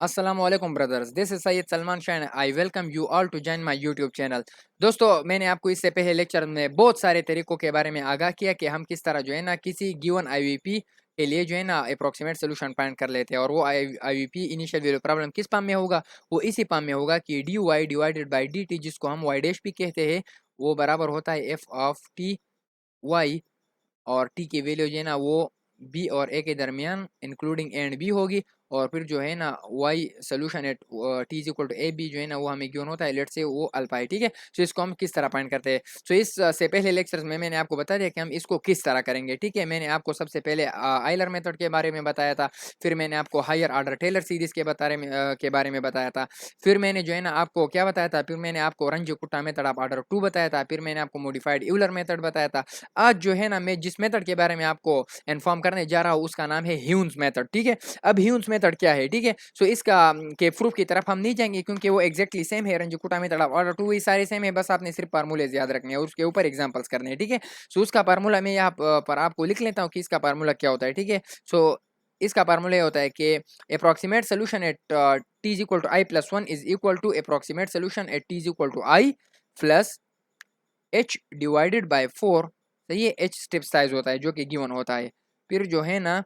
Assalamualaikum brothers, this is Sayyid Salman Shah and I welcome you all to join my YouTube channel। दोस्तों मैंने आपको इससे पहले lecture में बहुत सारे तरीकों के बारे में आगाह किया कि हम किस तरह जो है ना किसी गिवन आईवीपी के लिए जो है ना अप्रोक्सीमेट सोल्यूशन फाइंड कर लेते हैं। और वो आईवीपी इनिशियल वैल्यू प्रॉब्लम किस फॉर्म में होगा, वो इसी फॉर्म में होगा कि D Y divided by D T, जिसको हम वाई डैश भी कहते हैं, वो बराबर होता है एफ ऑफ टी वाई। और टी की वैल्यू जो है ना वो बी और ए के दरमियान इंक्लूडिंग एंड बी होगी। और फिर जो है ना Y solution at T is equal to A B जो है ना वो हमें गिवन होता है, लेट से वो अल्फा है। ठीक है, सो इसको हम किस तरह फाइंड करते हैं। सो इस से पहले लेक्चर्स में मैंने आपको बता दिया कि हम इसको किस तरह करेंगे। ठीक है, मैंने आपको सबसे पहले आइलर मेथड के बारे में बताया था, फिर मैंने आपको हायर ऑर्डर टेलर सीरीज के बारे में बताया था, फिर मैंने जो है ना आपको क्या बताया था, फिर मैंने आपको रंजी कुट्टा मेथड ऑफ ऑर्डर 2 बताया था, फिर मैंने आपको मॉडिफाइड यूलर मेथड बताया था। आज जो है ना मैं जिस मेथड के बारे में आपको इन्फॉर्म करने जा रहा हूँ उसका नाम है ह्यून्स मेथड। ठीक है, अब ह्यून्स मेथड क्या है, ठीक है, सो इसका के प्रूफ की तरफ हम नहीं जाएंगे क्योंकि वो एक्जैक्टली सेम है। रंजीकुटा मेथड ऑर्डर 2 सारे सेम है, बस आपने सिर्फ फार्मूले याद रखने हैं और उसके ऊपर एग्जांपल्स करने हैं। ठीक है, सो उसका फार्मूला मैं यहाँ पर आपको लिख लेता हूँ कि इसका फार्मूला क्या होता है। ठीक है, सो इसका फार्मूला होता है कि approximate solution at T is equal to I plus 1 is equal to approximate solution at T is equal to I plus H divided by 4। सही है, एच स्टेप साइज होता है जो कि गिवन होता है। फिर जो है ना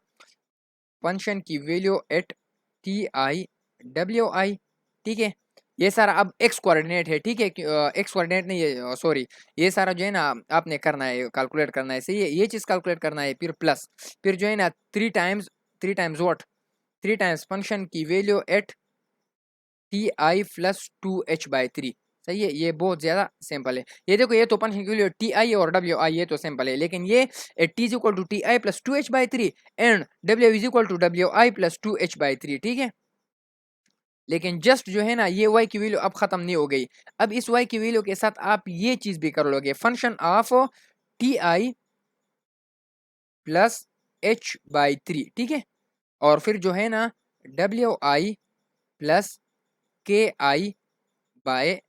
फंक्शन की value at T I W I. ठीक है, ये सारा अब एक्स कोऑर्डिनेट है। ठीक है, एक्स कोऑर्डिनेट नहीं है, सॉरी, ये सारा जो है ना आपने करना है, कैलकुलेट करना है। सही है, ये चीज कैलकुलेट करना है। फिर प्लस, फिर जो है ना three times what, three times function की value at T I plus 2h/3। सही है, ये बहुत ज्यादा सिंपल है। ये देखो, ये तो फंक्शन की वैल्यू टी आई और डब्ल्यू आई, ये तो सिंपल है, लेकिन ये T is equal to T I plus 2h/3 and W is equal to W I plus 2h/3। ठीक है, लेकिन जस्ट जो है ना ये y की वैल्यू अब खत्म नहीं हो गई। अब इस y की वैल्यू के साथ आप ये चीज भी कर लोगे, function of T I plus h/3। ठीक है, और फिर जो है ना डब्ल्यू आई प्लस के आई बाय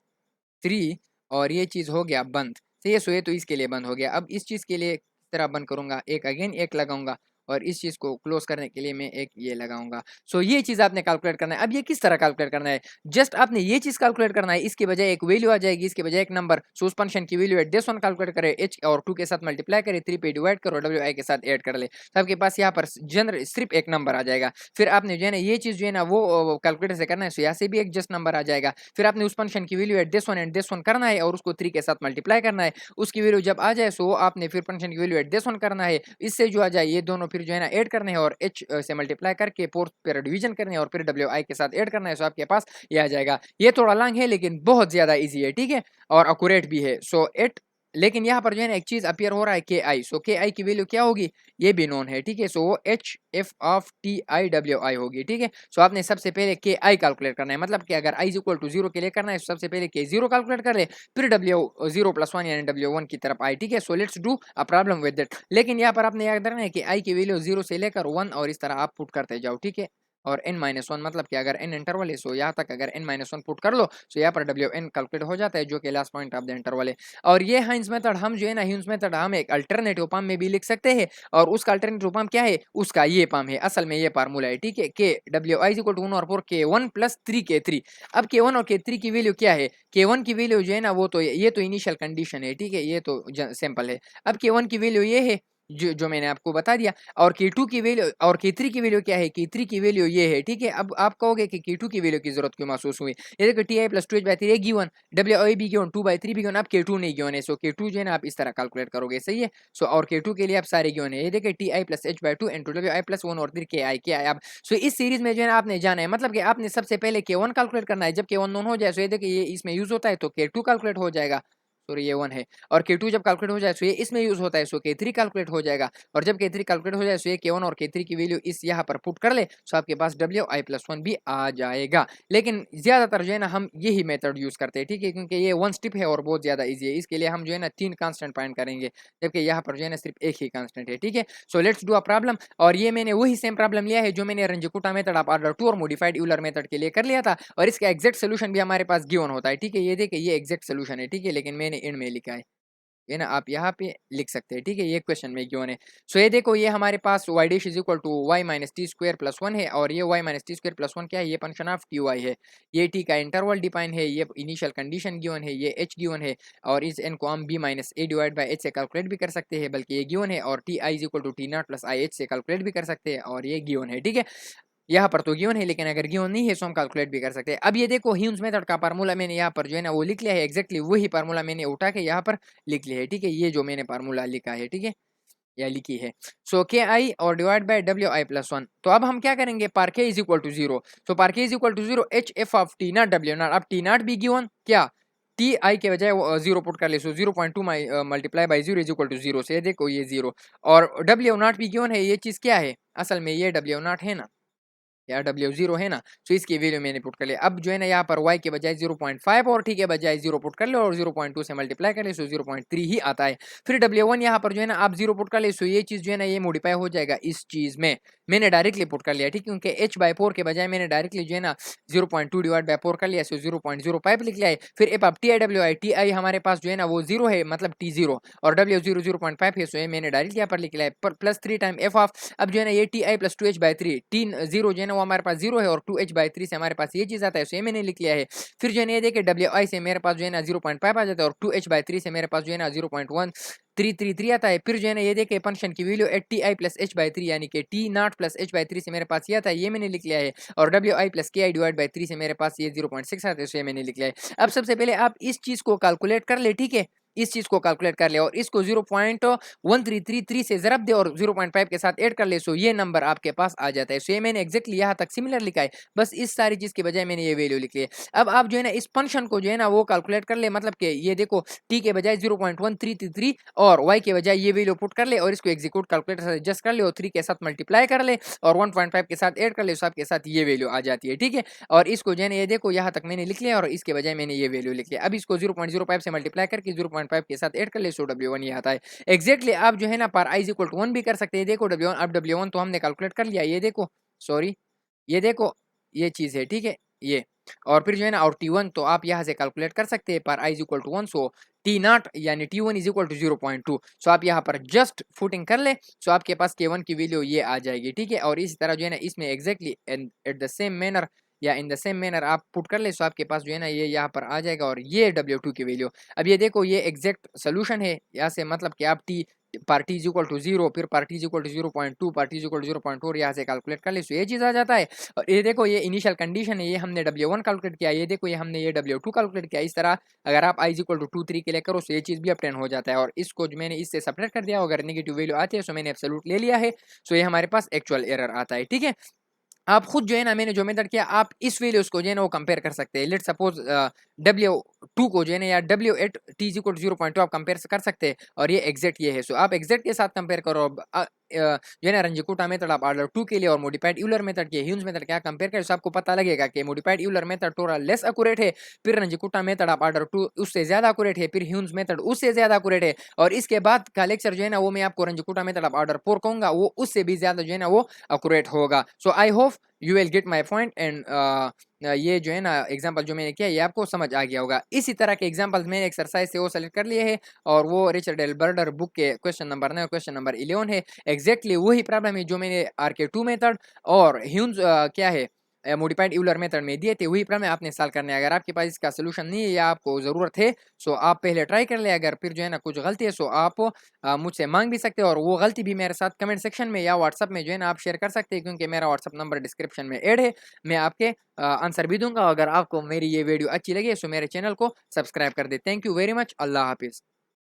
3, और ये चीज हो गया बंद। सही है, सो ये तो इसके लिए बंद हो गया। अब इस चीज के लिए किस तरह बंद करूंगा, एक अगेन एक लगाऊंगा और इस चीज को क्लोज करने के लिए मैं एक ये लगाऊंगा। सो ये चीज आपने कैलकुलेट करना है। अब ये किस तरह कैलकुलेट करना है, जस्ट आपने ये चीज कैलकुलेट करना है, इसके बजाय एक वैल्यू आ जाएगी, इसके बजाय एक नंबर। सो उस फंक्शन की value at this one calculate करे, एच और 2 के साथ मल्टीप्लाई करे, 3 पे डिवाइड करो, डब्ल्यू आई के साथ ऐड कर ले, तो आपके पास यहाँ पर जनरल सिर्फ एक नंबर आ जाएगा। फिर आपने जो है ना ये चीज जो है ना वो कैलकुलेटर से करना है, सो यहाँ से भी एक जस्ट नंबर आ जाएगा। फिर आपने उस फंक्शन की value at this one and this one करना है और उसको 3 के साथ मल्टीप्लाई करना है। उसकी वैल्यू जब आ जाए सो आपने फिर फंक्शन की वैल्यू एट दिस वन करना है, इससे जो आ जाए ये दोनों फिर जो है ना ऐड करने हैं और एच से मल्टीप्लाई करके फोर्थ पर डिवीजन करने हैं और फिर डब्ल्यू आई के साथ ऐड करना है। सो आपके पास ये आ जाएगा। ये थोड़ा लॉन्ग है लेकिन बहुत ज्यादा इजी है। ठीक है, और अक्यूरेट भी है। सो एट, लेकिन यहाँ पर जो है ना एक चीज अपियर हो रहा है के आई। सो के आई की वैल्यू क्या होगी, ये भी नोन है। ठीक है, सो वो H F of T I W I होगी। ठीक है, सो आपने सबसे पहले के आई कैलकुलेट करना है, मतलब कि अगर आई इज इक्वल टू 0 के लिए करना है, सबसे पहले के 0 कैलकुलेट कर ले, फिर डब्ल्यू 0 प्लस 1 यानी डब्ल्यू 1 की तरफ आई। ठीक है, so let's do a problem with that. लेकिन यहाँ पर आपने याद रखना है कि आई की वैल्यू 0 से लेकर 1 और इस तरह आप पुट करते जाओ। ठीक है, और n माइनस वन, मतलब कि अगर n इंटरवल है सो यहाँ तक अगर n माइनस वन पुट कर लो सो यहाँ पर डब्ल्यू एन कैलकुलेट हो जाता है, जो कि last point of the interval है। और ये हाइंस मेथड हम जो है ना ह्यून्स मेथड हम एक अल्टरनेटिव फॉर्म में भी लिख सकते हैं, और उसका अल्टरनेटिव फॉर्म क्या है, उसका ये फॉर्म है, असल में ये फार्मूला है। ठीक है, के डब्ल्यू आई इक्वल टू 1 और 4 के 1 प्लस 3 के 3। अब के 1 और के 3 की वैल्यू क्या है, के 1 की वैल्यू जो है ना वो तो ये तो इनिशियल कंडीशन है। ठीक है, ये तो सिंपल है। अब के 1 की वैल्यू ये है जो मैंने आपको बता दिया, और K2 की वैल्यू और K3 की वैल्यू क्या है, K3 की वैल्यू ये है। ठीक है, अब आप कहोगे कि K2 की वैल्यू की जरूरत क्यों महसूस हुई, ये देखो T I plus 2h/3 given, W I भी गिवन, 2/3 भी गिवन, अब K2 नहीं गिवन है। सो K2 जो है ना आप इस तरह कैलकुलेट करोगे। सही है, सो और K2 के लिए आप सारे गिवन है, ये देखिए T I plus h/2 and W I plus 1 और फिर के आई क्या है। अब सो इस सीरीज में जो है ना आपने जाना है, मतलब कि आपने सबसे पहले K1 कैलकुलेट करना है, जब K1 नोन हो जाए सो ये देखिए ये इसमें यूज होता है तो K2 कैलकुलेट हो जाएगा। सॉरी ये 1 है, और K2 जब कैलकुलेट हो जाए सो ये इसमें यूज होता है, सो K3 कैलकुलेट हो जाएगा, और जब K3 कैलकुलेट हो जाए सो ये K1 और K3 की वैल्यू इस यहाँ पर पुट कर ले सो आपके पास WI+1 भी आ जाएगा। लेकिन ज्यादातर जो है ना हम यही मेथड यूज करते हैं। ठीक है, क्योंकि ये वन स्टेप है और बहुत ज्यादा इजी है, इसके लिए हम जो है ना 3 कांस्टेंट फाइंड करेंगे, जबकि यहाँ पर जो है ना सिर्फ एक ही कांस्टेंट है। ठीक है, so let's do a problem, और ये मैंने वही सेम प्रॉब्लम लिया है जो मैंने रंजीकुटा मेथड ऑफ ऑर्डर 2 और मॉडिफाइड यूलर मेथड के लिए कर लिया था, और इसका एग्जैक्ट सोल्यूशन भी हमारे पास गिवन होता है। ठीक है, ये देखिए ये एग्जैक्ट सोल्यूशन है। ठीक है, लेकिन मैंने एंड में लिखा है। ये ना आप यहाँ पे लिख सकते हैं, ठीक है। ये क्वेश्चन में गिवन है। सो ये देखो, ये हमारे पास y dash is equal to y minus T square plus 1 है, और ये y minus T square plus 1 क्या है, ये फंक्शन ऑफ टी वाई है। ये t का इंटरवल डिफाइन है, ये इनिशियल कंडीशन गिवन है, ये h गिवन है, और इस n को हम b minus a divide by h से कैलकुलेट भी कर सकते हैं, बल्कि ये गिवन है, और T I is equal to T not plus I H से कैलकुलेट भी कर सकते हैं, और ये गिवन है, ठीक है। यहाँ पर तो गिवन है, लेकिन अगर गिवन नहीं है तो हम कैलकुलेट भी कर सकते हैं। अब ये देखो, ह्यूम्स मेथड का फार्मूला मैंने यहाँ पर जो है ना वो लिख लिया है, एक्जैक्टली वही फार्मूला मैंने उठा के यहाँ पर लिख लिया है, ठीक है। ये जो मैंने फार्मूला लिखा है, ठीक है, या लिखी है। सो के आई और divide by W I plus 1। तो अब हम क्या करेंगे, for K is equal to 0। So for K is equal to 0 H F of T not W not. अब टी नॉट भी गिवन क्या, टी आई के बजाय 0 पुट कर ले, so 0.2 multiply by 0 is equal to 0 से देखो ये 0, और डब्ल्यू नॉट भी गिवन है। ये चीज क्या है, असल में ये डब्ल्यू नॉट है ना, या W0 है ना, तो इसकी वैल्यू मैंने पुट कर लिया। अब जो है ना यहाँ पर y के बजाय 0.5 और t के बजाय 0 पुट कर ले, और 0.2 से मल्टीप्लाई कर ले, सो 0.3 ही आता है। फिर W1 यहाँ पर जो है ना आप 0 पुट कर ले, सो ये चीज जो है ना ये मॉडिफाई हो जाएगा इस चीज में। मैंने डायरेक्टली पुट कर लिया, ठीक, क्योंकि h/4 के बजाय मैंने डायरेक्टली जो है ना 0.2 डिवाइड बाय 4 कर लिया, सो 0.05 लिख लिया है। फिर अब टी आई हमारे पास जो है ना वो 0 है, मतलब t0, और W0 0.5 है, सो ये मैंने डायरेक्टली यहाँ पर लिख लिया है, प्लस 3 टाइम f ऑफ। अब जो है ना ये T I plus 2h/3, t0 जो है ना वो हमारे पास 0 है, और 2h/3 से हमारे पास ये चीज आता है, सो ये मैंने लिख लिया है। फिर जो है ना ये देखिए WI से मेरे पास जो है ना 0.5 आ जाता है, और 2h/3 से मेरे पास जो है ना 0.1333 आता है। फिर जो है ना ये देखिए फंक्शन की value at T I plus h/3 यानी कि टी नॉट प्लस h/3 से मेरे पास ये आता है, ये मैंने लिख लिया है, और WI प्लस के आई डिवाइड बाई 3 से मेरे पास ये 0.6 आता है, सो ये मैंने लिख लिया है। अब सबसे पहले आप इस चीज को कैलकुलेट कर ले, ठीक है, इस चीज को कैलकुलेट कर ले, और इसको 0.1333 से जरब दे, और 0.5 के साथ ऐड कर ले, सो ये नंबर आपके पास आ जाता है। सो ये मैंने एक्जैक्टली यहाँ तक सिमिलर लिखा है, बस इस सारी चीज के बजाय मैंने ये वैल्यू लिख ली है। अब आप जो है ना इस फंक्शन को जो है ना वो कैलकुलेट कर ले, मतलब कि ये देखो t के बजाय 0.1333 और y के बजाय ये वैल्यू पुट कर ले, और इसको एग्जीक्यूट कैलकुलेटर से एडजस्ट कर ले, और 3 के साथ मल्टीप्लाई कर ले, और 1.5 के साथ ऐड कर ले, सो आपके साथ ये वैल्यू आ जाती है, ठीक है। और इसको जो है ना ये देखो यहाँ तक मैंने लिख लिया, और इसके बजाय मैंने ये वैल्यू लिख लिया। अब इसको 0.05 से मल्टीप्लाई करके 0.5 के साथ ऐड कर ले, सो W1 ये आता है। एक्जैक्टली आप जो है ना पर i इक्वल टू 1 भी कर सकते हैं। देखो W1, अब W1 तो हमने कैलकुलेट कर लिया, ये देखो, सॉरी, ये देखो ये चीज है, ठीक है, ये। और फिर जो है ना और T1 तो आप यहाँ से कैलकुलेट कर सकते हैं, पर i equal to 1, so T not यानी T1 इज इक्वल टू 0.2। सो आप यहाँ पर जस्ट फुटिंग कर ले, सो आपके पास K1 की वैल्यू ये आ जाएगी, ठीक है। और इसी तरह जो है ना इसमें exactly at the same manner या इन द सेम मैनर आप पुट कर ले, सो आपके पास जो है ना ये यहाँ पर आ जाएगा, और ये W2 की वैल्यू। अब ये देखो ये एग्जैक्ट सोल्यूशन है, यहाँ से मतलब कि आप पार्टी इज इक्वल टू 0, फिर पार्टी इज इक्वल टू 0.2, पार्टी इज इक्वल टू 0.4 यहाँ से कैलकुलेट कर ले, सो ये चीज आ जाता है। और ये देखो ये इनिशियल कंडीशन है, ये हमने W1 कैलकुलेट किया, ये देखो ये हमने ये W2 कैलकुलेट किया। इस तरह अगर आप i इक्वल टू 2 3 के लिए करो, सो ये चीज भी अपटेन हो जाता है। और इसको जो मैंने इससे सपरेट कर दिया, अगर नेगेटिव वैल्यू आती है, सो मैंने एब्सोल्यूट ले लिया है, सो ये हमारे पास एक्चुअल एरर आता है, ठीक है। आप खुद जो है ना मैंने जो मेथड किया, आप इस वैल्यूज को जो है ना वो कंपेयर कर सकते हैं। लेट सपोज W2 को जो है ना या W8 t इक्वल टू 0.2 आप कंपेयर कर सकते हैं, और ये एग्जैक्ट ये है। सो आप एग्जैक्ट के साथ कंपेयर करो। जो है ना रंजीकुटा मेथड आप ऑर्डर 2 के लिए और मॉडिफाइड यूलर मेथड के ह्यूम्स मेथड क्या कंपेयर करें, तो आपको पता लगेगा कि मॉडिफाइड यूलर मेथड थोड़ा लेस एक्यूरेट है, फिर रंजीकुटा मेथड आप ऑर्डर 2 उससे ज्यादा एक्यूरेट है, फिर ह्यूम्स मेथड उससे ज्यादा एक्यूरेट है। और इसके बाद का लेक्चर जो है ना वो मैं आपको रंजीकुटा मेथड आप ऑर्डर 4 कहूंगा, वो उससे भी ज्यादा जो है ना वो एक्यूरेट होगा। So I hope you will get my point, and ये जो है ना एग्जांपल जो मैंने किया ये आपको समझ आ गया होगा। इसी तरह के एग्जांपल मैंने एक्सरसाइज से वो सेलेक्ट कर लिए हैं, और वो रिचर्ड एल बर्डर बुक के क्वेश्चन नंबर 9 क्वेश्चन नंबर 11 है। एग्जैक्टली वही प्रॉब्लम है जो मैंने RK2 मेथड और ह्यूम्स क्या है मॉडिफाइड यूलर मेथड में दिए थे, वही प्रॉब्लम आपने सॉल्व करना है। अगर आपके पास इसका सोल्यूशन नहीं है या आपको जरूरत है, सो आप पहले ट्राई कर ले। अगर फिर जो है ना कुछ गलती है, सो आप मुझसे मांग भी सकते हो, और वो गलती भी मेरे साथ कमेंट सेक्शन में या व्हाट्सअप में जो है ना आप शेयर कर सकते हैं, क्योंकि मेरा व्हाट्सअप नंबर डिस्क्रिप्शन में ऐड है। मैं आपके आंसर भी दूंगा। अगर आपको मेरी ये वीडियो अच्छी लगी, सो मेरे चैनल को सब्सक्राइब कर दे। Thank you very much. अल्लाह हाफिज़।